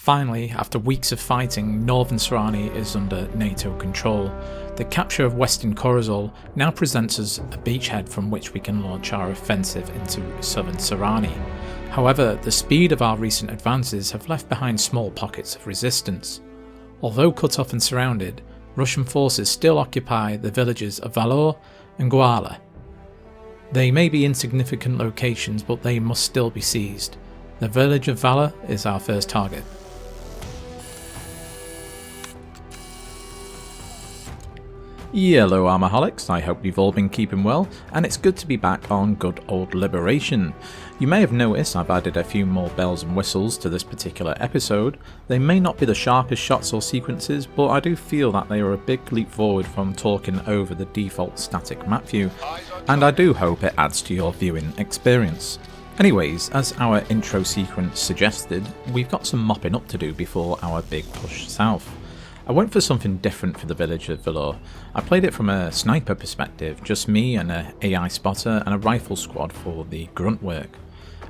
Finally, after weeks of fighting, Northern Sahrani is under NATO control. The capture of Western Corozal now presents us a beachhead from which we can launch our offensive into Southern Sahrani. However, the speed of our recent advances have left behind small pockets of resistance. Although cut off and surrounded, Russian forces still occupy the villages of Valor and Gaula. They may be insignificant locations, but they must still be seized. The village of Valor is our first target. Hello Armaholics, I hope you've all been keeping well, and it's good to be back on good old Liberation. You may have noticed I've added a few more bells and whistles to this particular episode. They may not be the sharpest shots or sequences, but I do feel that they are a big leap forward from talking over the default static map view, and I do hope it adds to your viewing experience. Anyways, as our intro sequence suggested, we've got some mopping up to do before our big push south. I went for something different for the village of Valor. I played it from a sniper perspective, just me and an AI spotter and a rifle squad for the grunt work.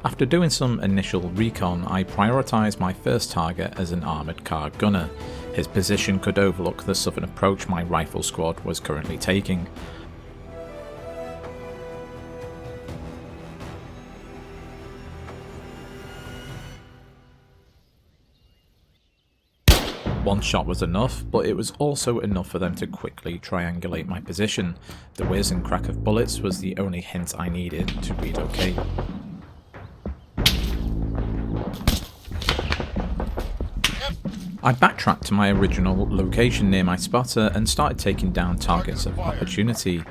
After doing some initial recon, I prioritised my first target as an armoured car gunner. His position could overlook the southern approach my rifle squad was currently taking. One shot was enough, but it was also enough for them to quickly triangulate my position. The whiz and crack of bullets was the only hint I needed to read okay. I backtracked to my original location near my spotter and started taking down targets of opportunity.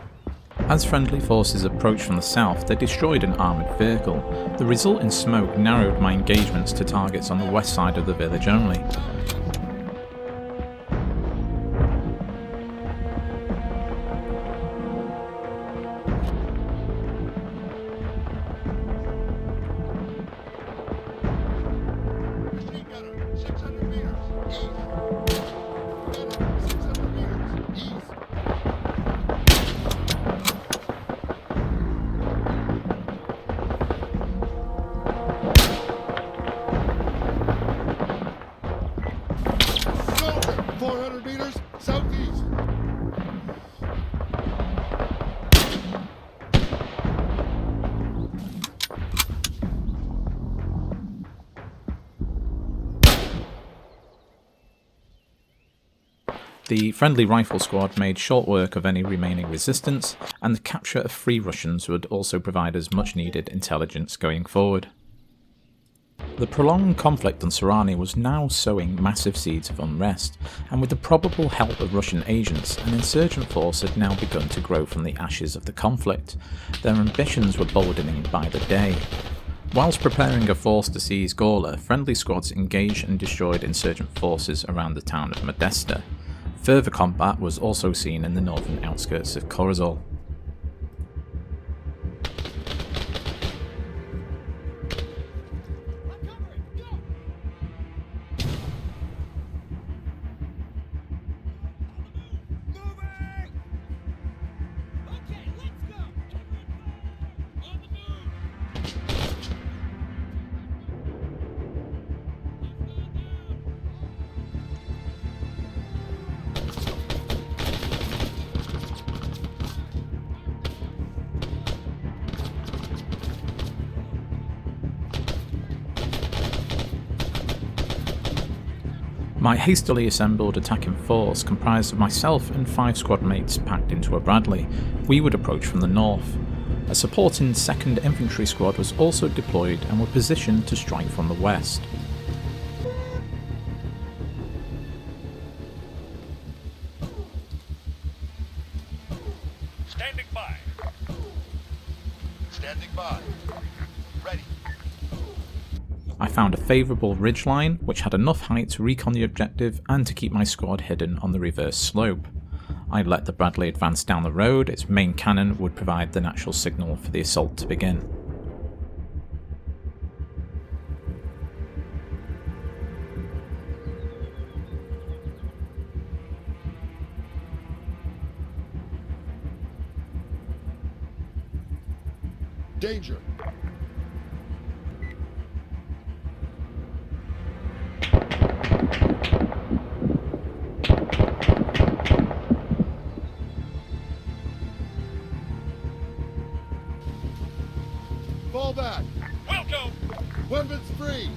As friendly forces approached from the south, they destroyed an armoured vehicle. The resulting smoke narrowed my engagements to targets on the west side of the village only. The friendly rifle squad made short work of any remaining resistance, and the capture of 3 Russians would also provide us much needed intelligence going forward. The prolonged conflict on Sahrani was now sowing massive seeds of unrest, and with the probable help of Russian agents, an insurgent force had now begun to grow from the ashes of the conflict. Their ambitions were boldening by the day. Whilst preparing a force to seize Gaula, friendly squads engaged and destroyed insurgent forces around the town of Modesta. Further combat was also seen in the northern outskirts of Corozal. My hastily assembled attacking force, comprised of myself and 5 squad mates packed into a Bradley, we would approach from the north. A supporting 2nd Infantry squad was also deployed and were positioned to strike from the west. Standing by. Standing by. Ready. I found a favourable ridgeline which had enough height to recon the objective and to keep my squad hidden on the reverse slope. I let the Bradley advance down the road. Its main cannon would provide the natural signal for the assault to begin. Danger. Fall back. Will do. Weapons free.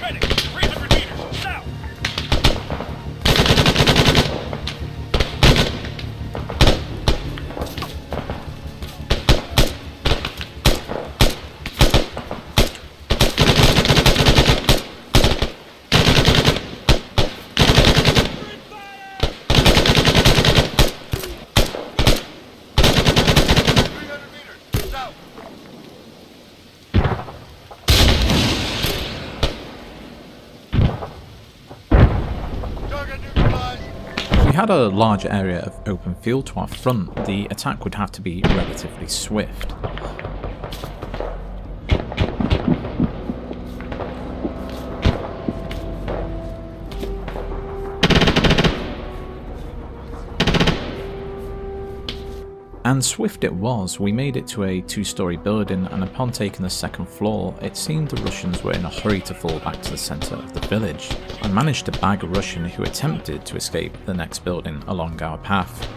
Ready. 300 meters. South. If we had a large area of open field to our front, the attack would have to be relatively swift. And swift it was. We made it to a 2-storey building, and upon taking the second floor, it seemed the Russians were in a hurry to fall back to the centre of the village. I managed to bag a Russian who attempted to escape the next building along our path.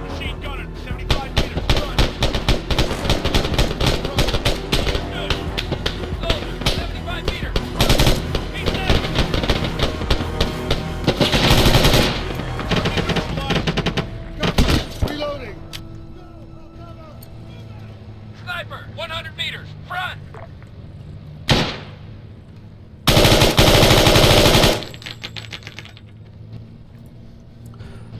Machine gunner. 75 meters. Run. Good. Soldier. 75 meters. Run. He's dead. Reloading. Sniper. 100 meters. Front.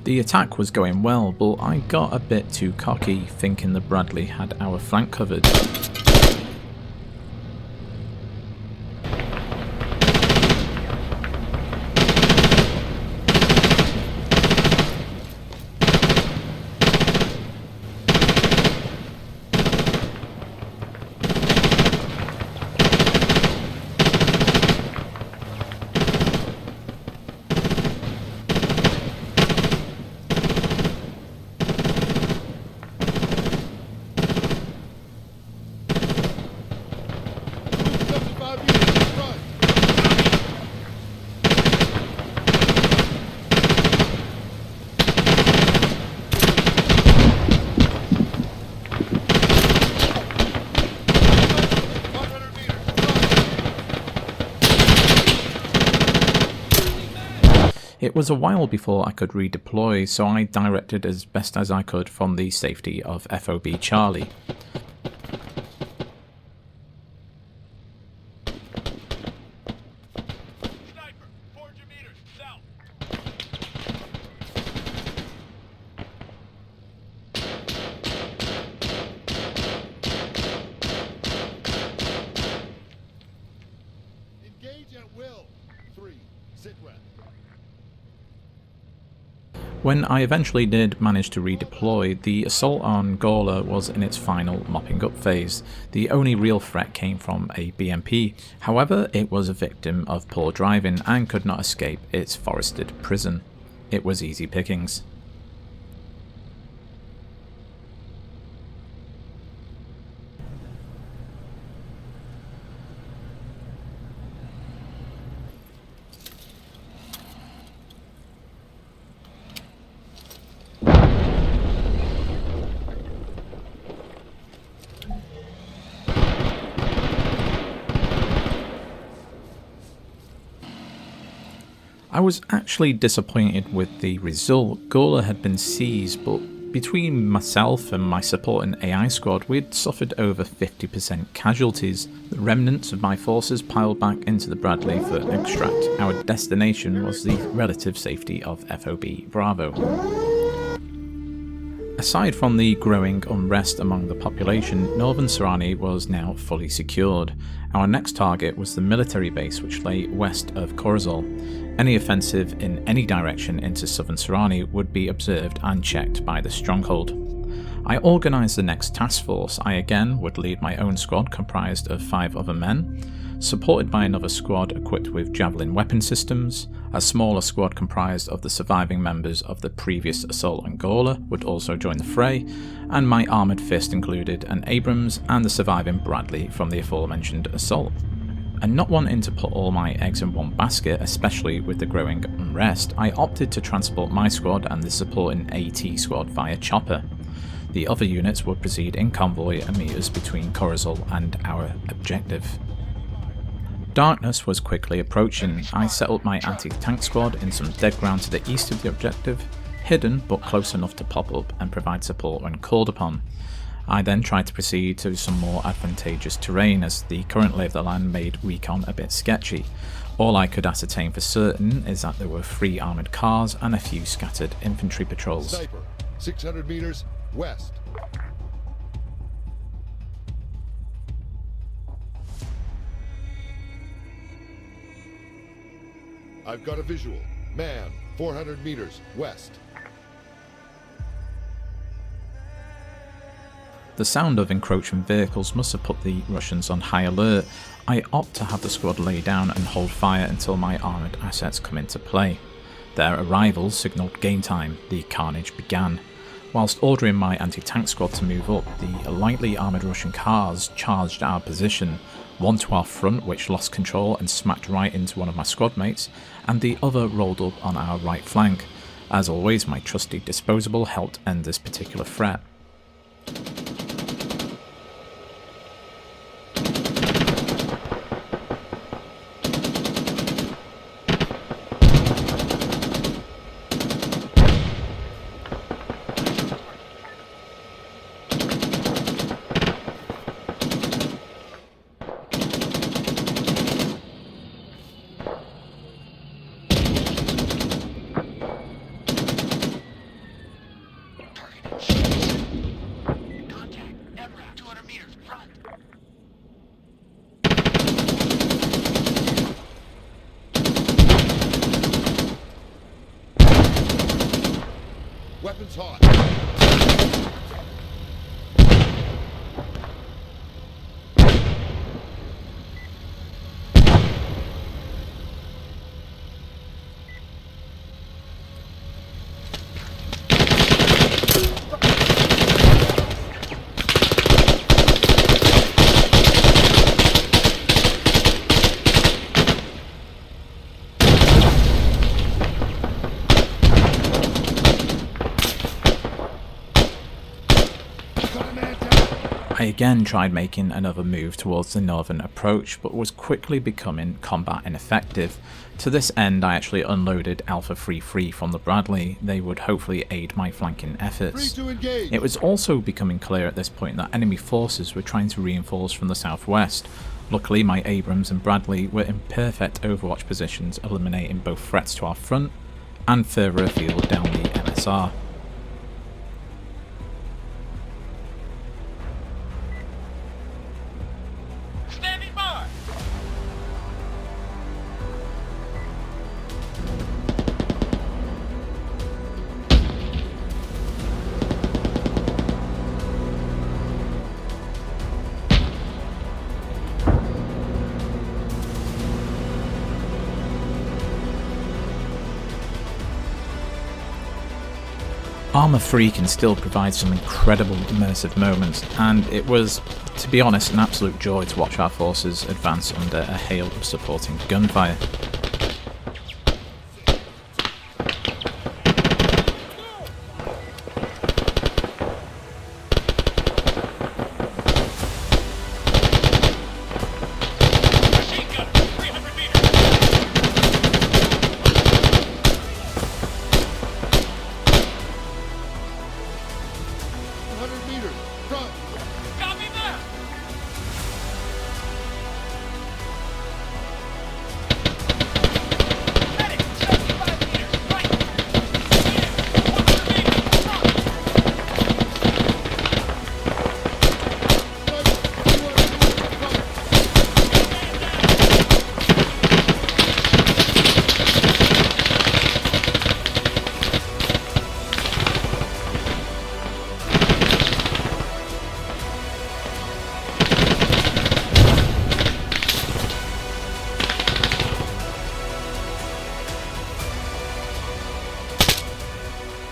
The attack was going well, but I got a bit too cocky, thinking the Bradley had our flank covered. It was a while before I could redeploy, so I directed as best as I could from the safety of FOB Charlie. Sniper. 400 meters. South. Engage at will. 3. Sit rep. When I eventually did manage to redeploy, the assault on Gaula was in its final mopping up phase. The only real threat came from a BMP. However, it was a victim of poor driving and could not escape its forested prison. It was easy pickings. I was actually disappointed with the result. Gaula had been seized, but between myself and my supporting AI squad, we'd suffered over 50% casualties. The remnants of my forces piled back into the Bradley for extract. Our destination was the relative safety of FOB Bravo. Aside from the growing unrest among the population, Northern Sahrani was now fully secured. Our next target was the military base which lay west of Korzol. Any offensive in any direction into Southern Sahrani would be observed and checked by the Stronghold. I organised the next task force. I again would lead my own squad comprised of 5 other men, supported by another squad equipped with javelin weapon systems. A smaller squad comprised of the surviving members of the previous assault on Gaula would also join the fray, and my armoured fist included an Abrams and the surviving Bradley from the aforementioned assault. And not wanting to put all my eggs in one basket, especially with the growing unrest, I opted to transport my squad and the supporting AT squad via chopper. The other units would proceed in convoy and meet us between Corazol and our objective. Darkness was quickly approaching. I settled my anti-tank squad in some dead ground to the east of the objective, hidden but close enough to pop up and provide support when called upon. I then tried to proceed to some more advantageous terrain, as the current lay of the land made recon a bit sketchy. All I could ascertain for certain is that there were 3 armoured cars and a few scattered infantry patrols. Sniper, 600 meters west. I've got a visual. Man, 400 meters west. The sound of encroaching vehicles must have put the Russians on high alert. I opt to have the squad lay down and hold fire until my armoured assets come into play. Their arrival signalled game time. The carnage began. Whilst ordering my anti-tank squad to move up, the lightly armoured Russian cars charged our position, one to our front which lost control and smacked right into one of my squad mates, and the other rolled up on our right flank. As always, my trusty disposable helped end this particular threat. Weapons hot. I again tried making another move towards the northern approach, but was quickly becoming combat ineffective. To this end, I actually unloaded Alpha 3-3 from the Bradley. They would hopefully aid my flanking efforts. Free to engage. It was also becoming clear at this point that enemy forces were trying to reinforce from the southwest. Luckily, my Abrams and Bradley were in perfect overwatch positions, eliminating both threats to our front and further afield down the MSR. Standing by! Arma 3 can still provide some incredible immersive moments, and it was, to be honest, an absolute joy to watch our forces advance under a hail of supporting gunfire. Machine gun, 300 meters! 100 meters front. Copy that!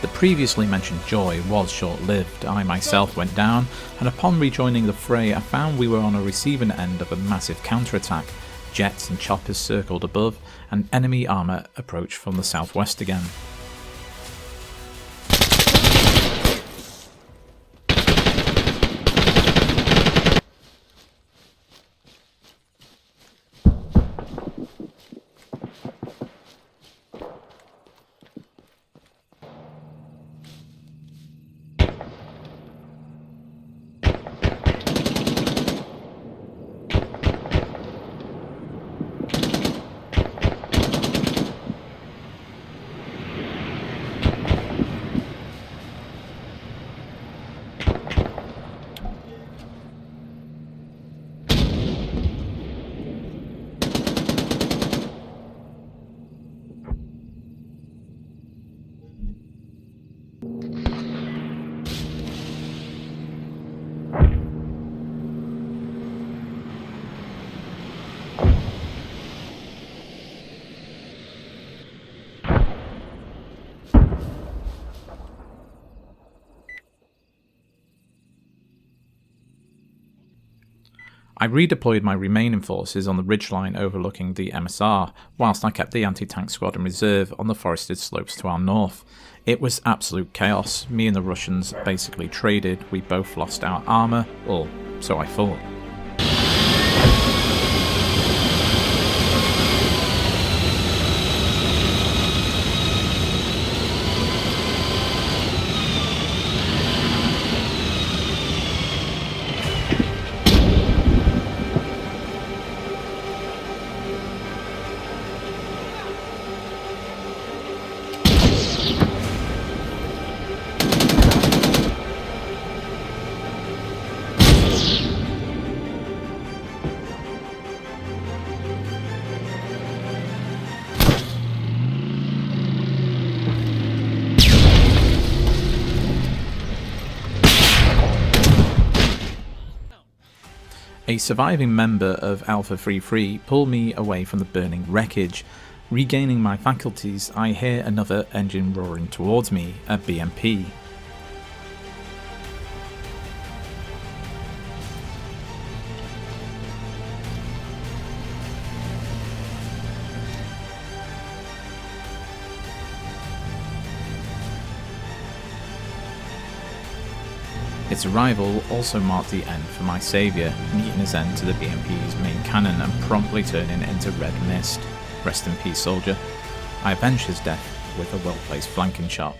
The previously mentioned joy was short-lived. I myself went down, and upon rejoining the fray I found we were on a receiving end of a massive counterattack. Jets and choppers circled above, and enemy armour approached from the southwest again. I redeployed my remaining forces on the ridgeline overlooking the MSR, whilst I kept the anti-tank squad in reserve on the forested slopes to our north. It was absolute chaos. Me and the Russians basically traded. We both lost our armour, or so I thought. A surviving member of Alpha 33 pulled me away from the burning wreckage. Regaining my faculties, I hear another engine roaring towards me, a BMP. Its arrival also marked the end for my saviour, meeting his end to the BMP's main cannon and promptly turning into red mist. Rest in peace, soldier. I avenged his death with a well-placed flanking shot.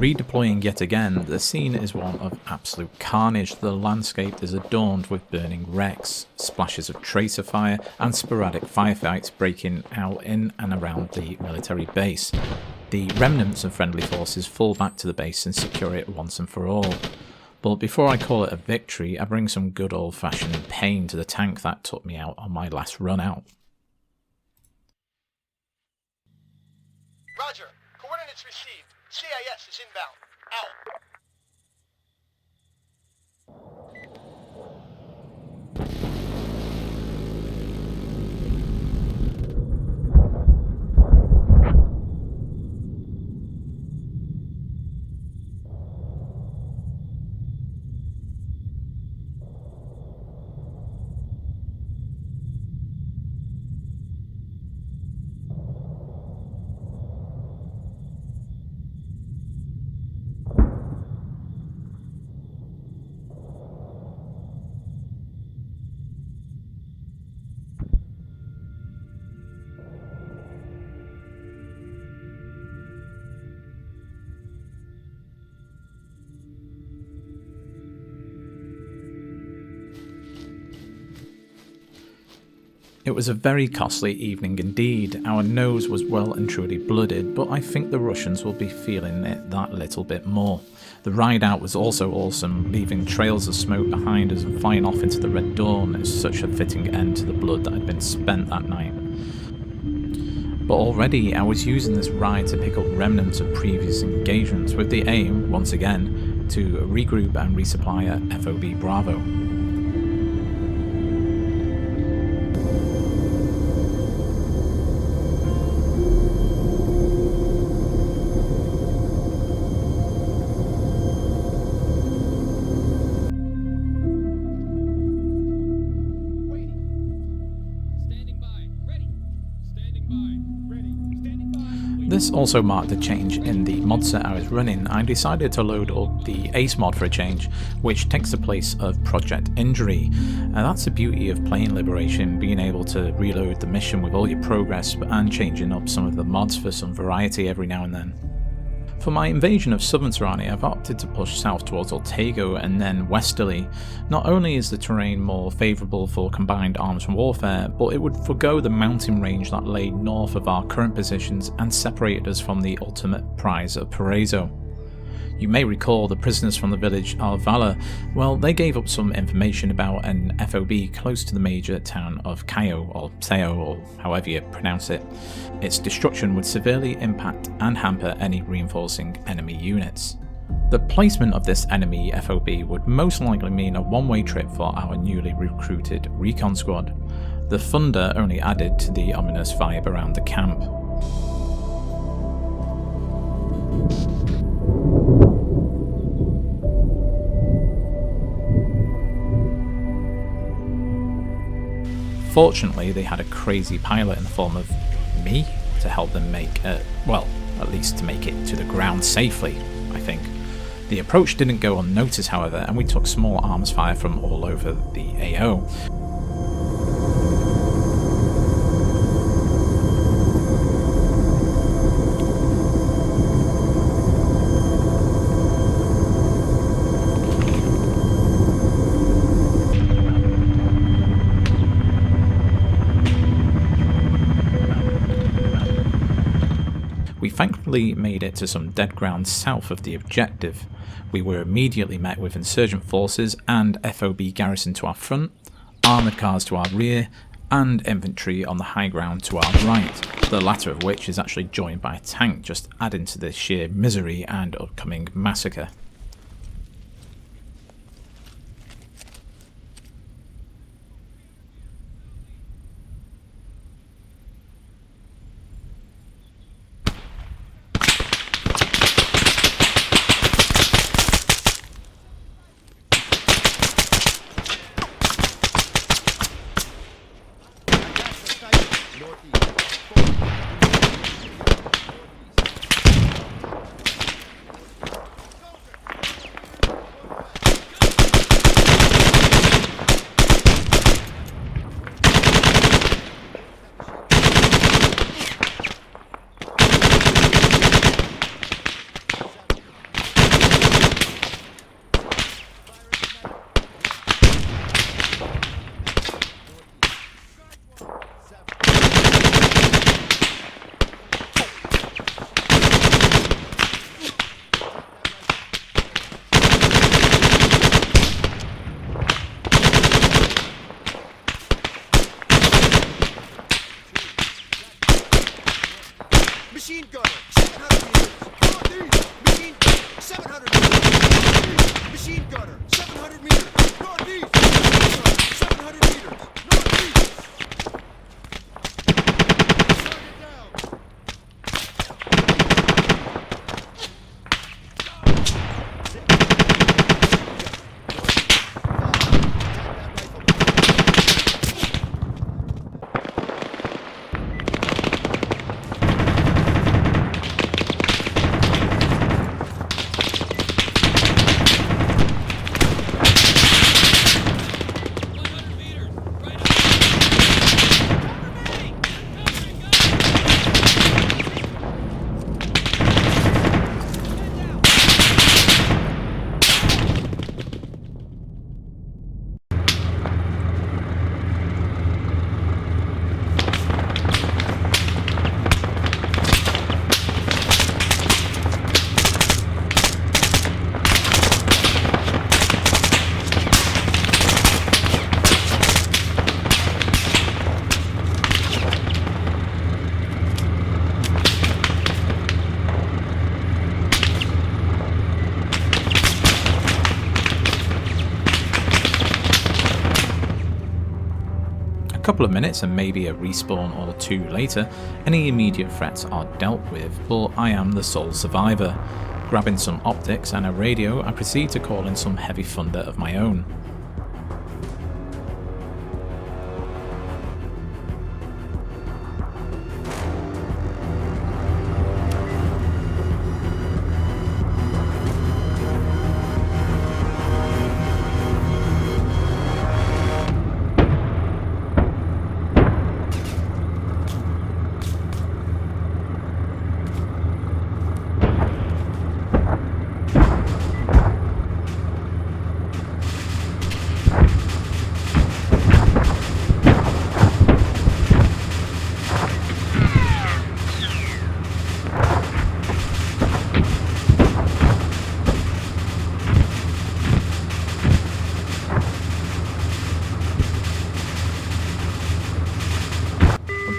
Redeploying yet again, the scene is one of absolute carnage. The landscape is adorned with burning wrecks, splashes of tracer fire, and sporadic firefights breaking out in and around the military base. The remnants of friendly forces fall back to the base and secure it once and for all. But before I call it a victory, I bring some good old-fashioned pain to the tank that took me out on my last run out. Roger. Coordinates received. CAS is inbound. Out. It was a very costly evening indeed. Our nose was well and truly blooded, but I think the Russians will be feeling it that little bit more. The ride out was also awesome, leaving trails of smoke behind us and flying off into the red dawn is such a fitting end to the blood that had been spent that night. But already I was using this ride to pick up remnants of previous engagements with the aim, once again, to regroup and resupply at FOB Bravo. This also marked a change in the mod set I was running. I decided to load up the Ace mod for a change, which takes the place of Project Injury. And that's the beauty of playing Liberation, being able to reload the mission with all your progress and changing up some of the mods for some variety every now and then. For my invasion of Southern Sahrani, I've opted to push south towards Ortego and then westerly. Not only is the terrain more favourable for combined arms warfare, but it would forgo the mountain range that lay north of our current positions and separated us from the ultimate prize of Paraiso. You may recall the prisoners from the village of Valor. Well, they gave up some information about an FOB close to the major town of Cayo, or Sao, or however you pronounce it. Its destruction would severely impact and hamper any reinforcing enemy units. The placement of this enemy FOB would most likely mean a one-way trip for our newly recruited recon squad. The thunder only added to the ominous vibe around the camp. Fortunately, they had a crazy pilot in the form of me to help them make well, at least to make it to the ground safely, I think. The approach didn't go unnoticed, however, and we took small arms fire from all over the AO. We thankfully made it to some dead ground south of the objective. We were immediately met with insurgent forces and FOB garrison to our front, armoured cars to our rear, and infantry on the high ground to our right, the latter of which is actually joined by a tank, just adding to the sheer misery and upcoming massacre. Machine gunner, 700 meters. Northeast, machine gunner, 700 meters. Machine gunner, 700 meters. Northeast, 700 meters. Northeast. Target down. Right couple of minutes and maybe a respawn or two later, any immediate threats are dealt with, but I am the sole survivor. Grabbing some optics and a radio, I proceed to call in some heavy thunder of my own.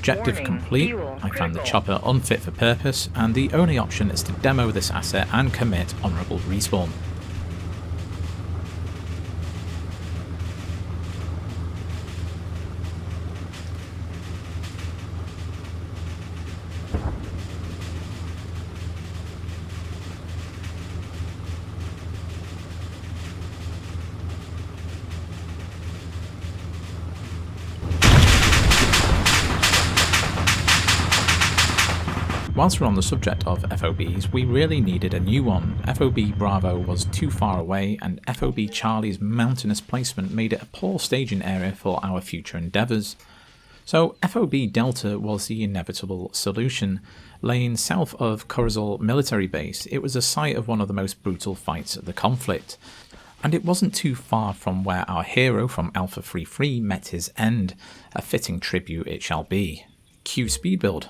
Objective complete. I found the chopper unfit for purpose, and the only option is to demo this asset and commit honourable respawn. Whilst we're on the subject of FOBs, we really needed a new one. FOB Bravo was too far away, and FOB Charlie's mountainous placement made it a poor staging area for our future endeavours. So FOB Delta was the inevitable solution. Laying south of Corazol military base, it was a site of one of the most brutal fights of the conflict. And it wasn't too far from where our hero from Alpha 33 met his end. A fitting tribute it shall be. Cue speed build.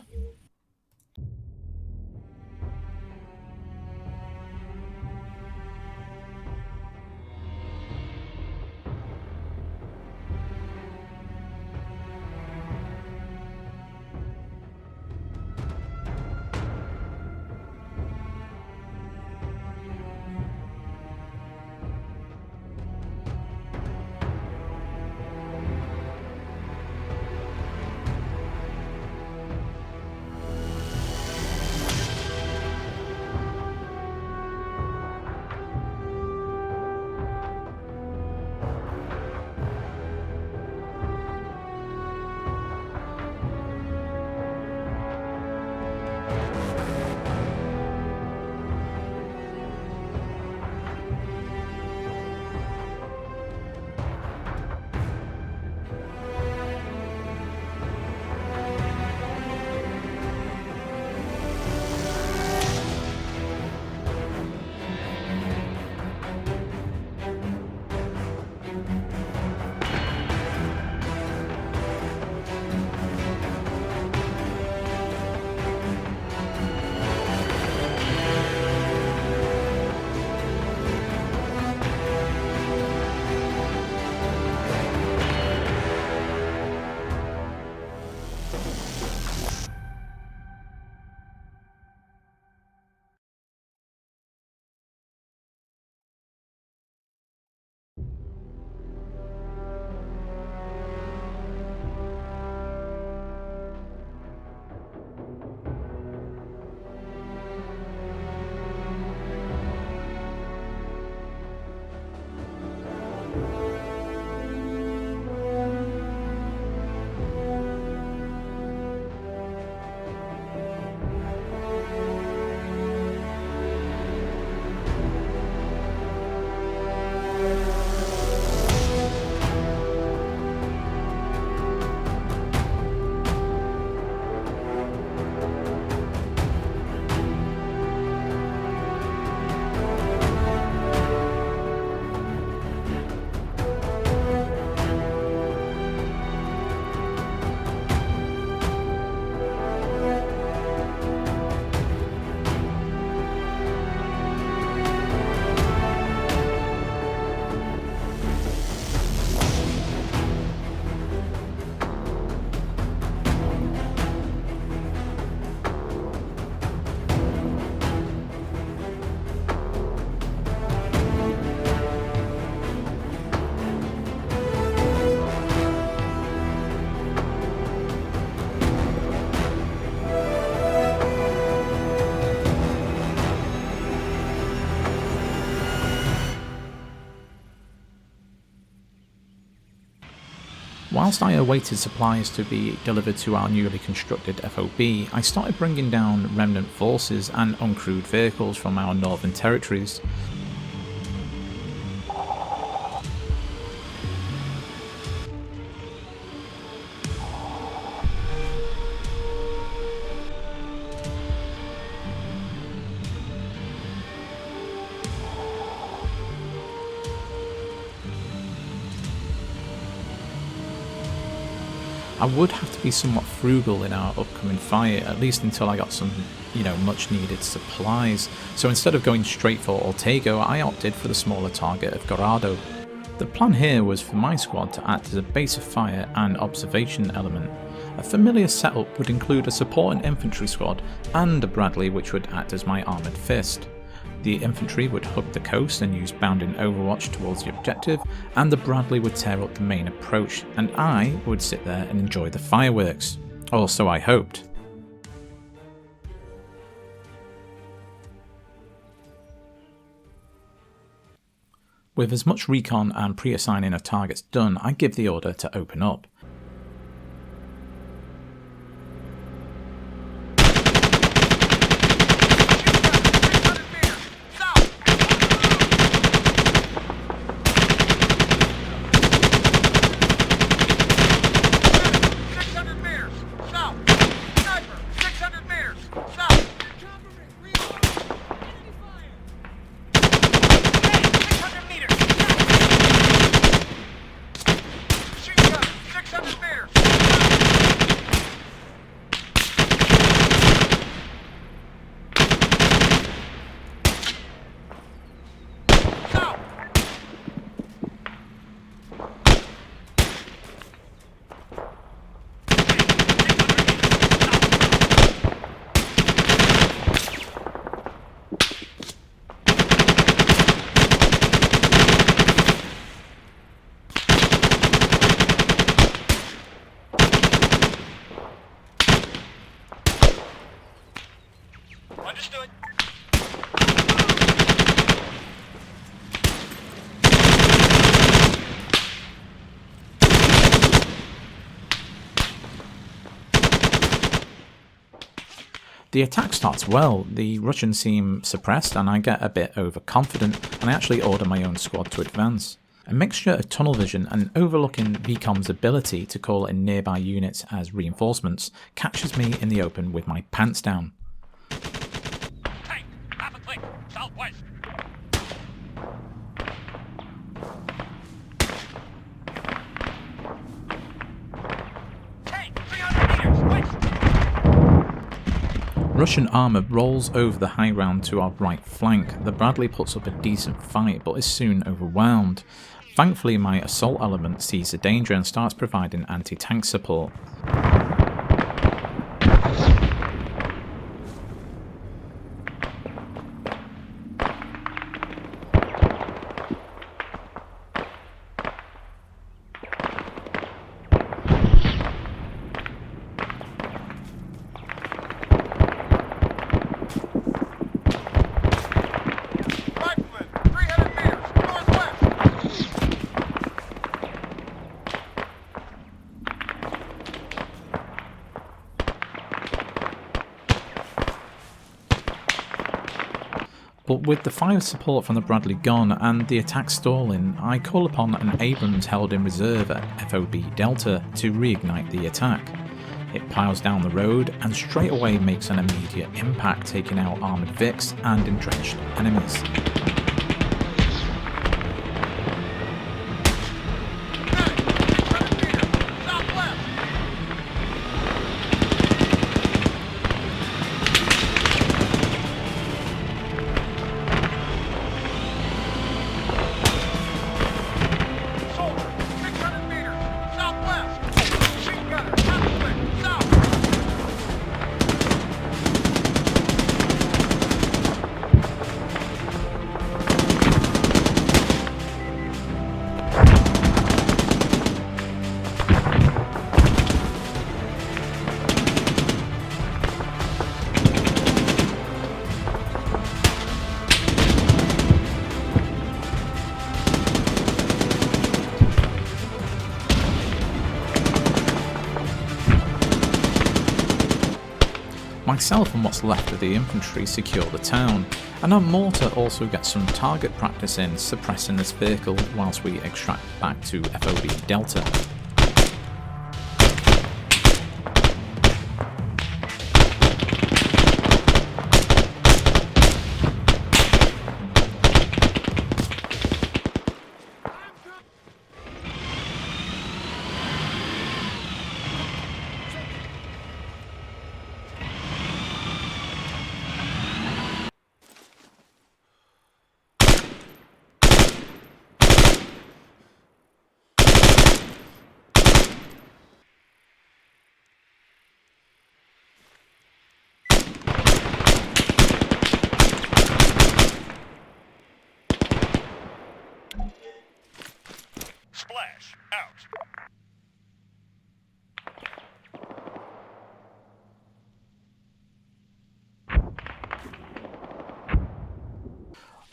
Whilst I awaited supplies to be delivered to our newly constructed FOB, I started bringing down remnant forces and uncrewed vehicles from our northern territories. I would have to be somewhat frugal in our upcoming fight, at least until I got some, much needed supplies. So instead of going straight for Ortego, I opted for the smaller target of Geraldo. The plan here was for my squad to act as a base of fire and observation element. A familiar setup would include a supporting infantry squad and a Bradley which would act as my armoured fist. The infantry would hug the coast and use bounding overwatch towards the objective, and the Bradley would tear up the main approach, and I would sit there and enjoy the fireworks. Or so I hoped. With as much recon and pre-assigning of targets done, I give the order to open up. Understood. The attack starts well, the Russians seem suppressed and I get a bit overconfident and I actually order my own squad to advance. A mixture of tunnel vision and overlooking VCOM's ability to call in nearby units as reinforcements catches me in the open with my pants down. Tank, half a click, southwest. Tank, 300 meters, west. Russian armour rolls over the high ground to our right flank. The Bradley puts up a decent fight but is soon overwhelmed. Thankfully my assault element sees the danger and starts providing anti-tank support. But with the fire support from the Bradley gone and the attack stalling, I call upon an Abrams held in reserve at FOB Delta to reignite the attack. It piles down the road and straight away makes an immediate impact, taking out armoured Vics and entrenched enemies. Myself and what's left of the infantry secure the town, and our mortar also gets some target practice in suppressing this vehicle whilst we extract back to FOB Delta. Splash. Out.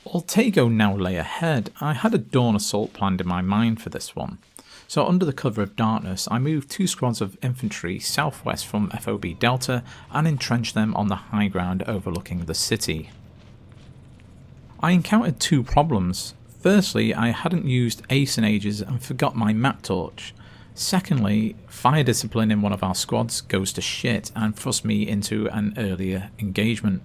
Ortego now lay ahead. I had a dawn assault planned in my mind for this one. So under the cover of darkness, I moved 2 squads of infantry southwest from FOB Delta and entrenched them on the high ground overlooking the city. I encountered 2 problems. Firstly, I hadn't used ACE in ages and forgot my map torch. Secondly, fire discipline in one of our squads goes to shit and thrust me into an earlier engagement.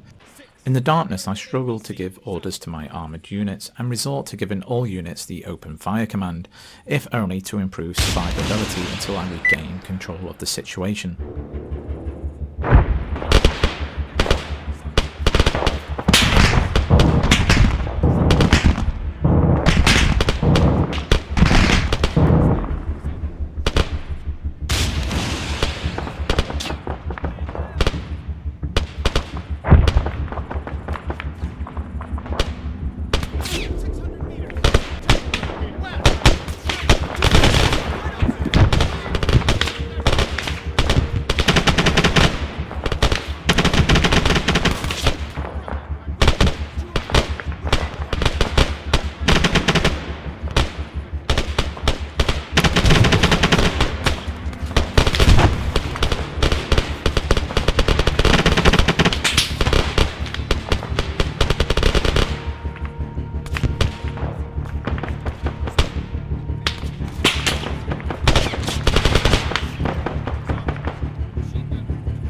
In the darkness, I struggled to give orders to my armoured units and resort to giving all units the open fire command, if only to improve survivability until I regained control of the situation.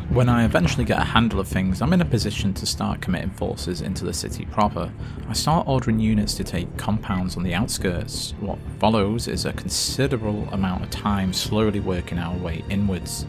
When I eventually get a handle of things, I'm in a position to start committing forces into the city proper. I start ordering units to take compounds on the outskirts. What follows is a considerable amount of time slowly working our way inwards.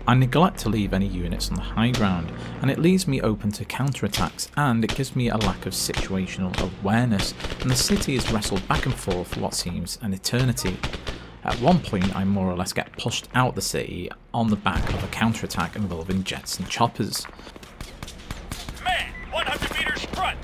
I neglect to leave any units on the high ground, and it leaves me open to counterattacks, and it gives me a lack of situational awareness, and the city is wrestled back and forth for what seems an eternity. At one point I more or less get pushed out the city on the back of a counterattack involving jets and choppers. Man, 100 meters front.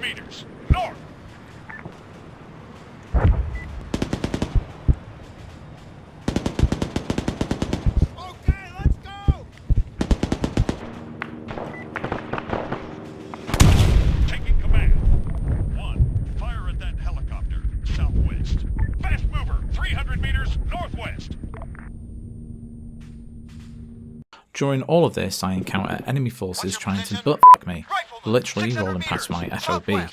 Meters north. Okay, let's go. Taking command. 1. Fire at that helicopter southwest. Fast mover 300 meters northwest. During all of this, I encounter enemy forces trying to butt fuck me, literally rolling past my FOB.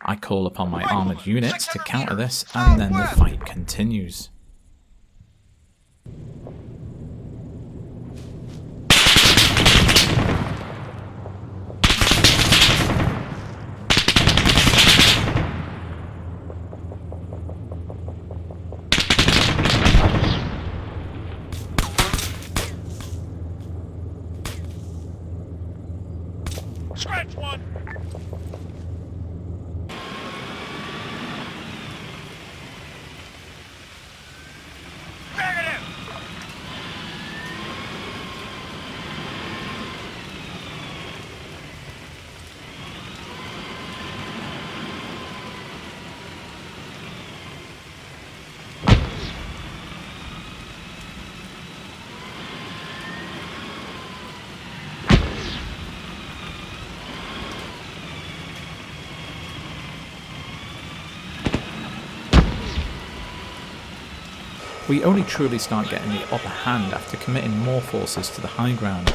I call upon my armoured units to counter this, and then the fight continues. Scratch one. Negative. We only truly start getting the upper hand after committing more forces to the high ground.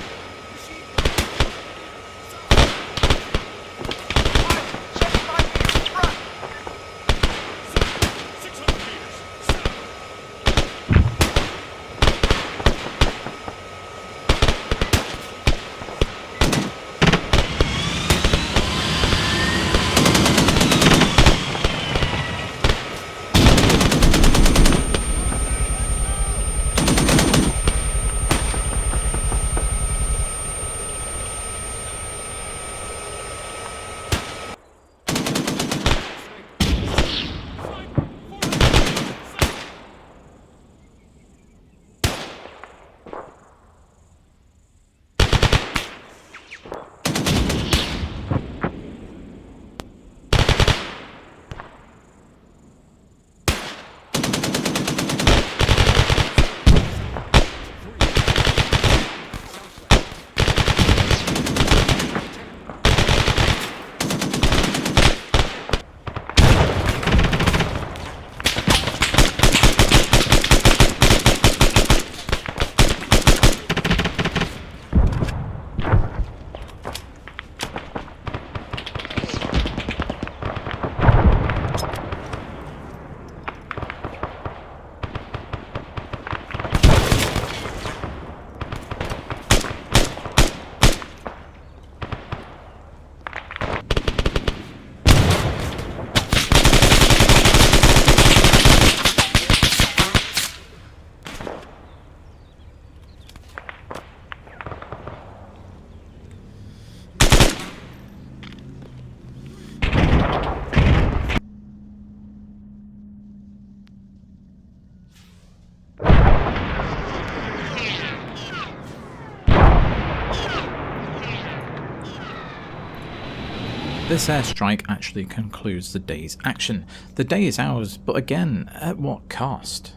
This airstrike actually concludes the day's action. The day is ours, but again, at what cost?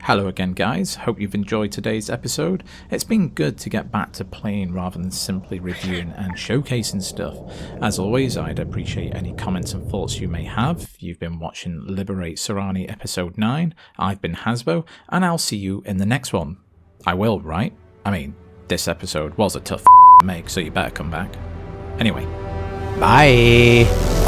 Hello again guys, hope you've enjoyed today's episode. It's been good to get back to playing rather than simply reviewing and showcasing stuff. As always, I'd appreciate any comments and thoughts you may have. You've been watching Liberate Sahrani episode 9, I've been HazBo, and I'll see you in the next one. I will, right? I mean, this episode was a tough to make, so you better come back. Anyway, bye!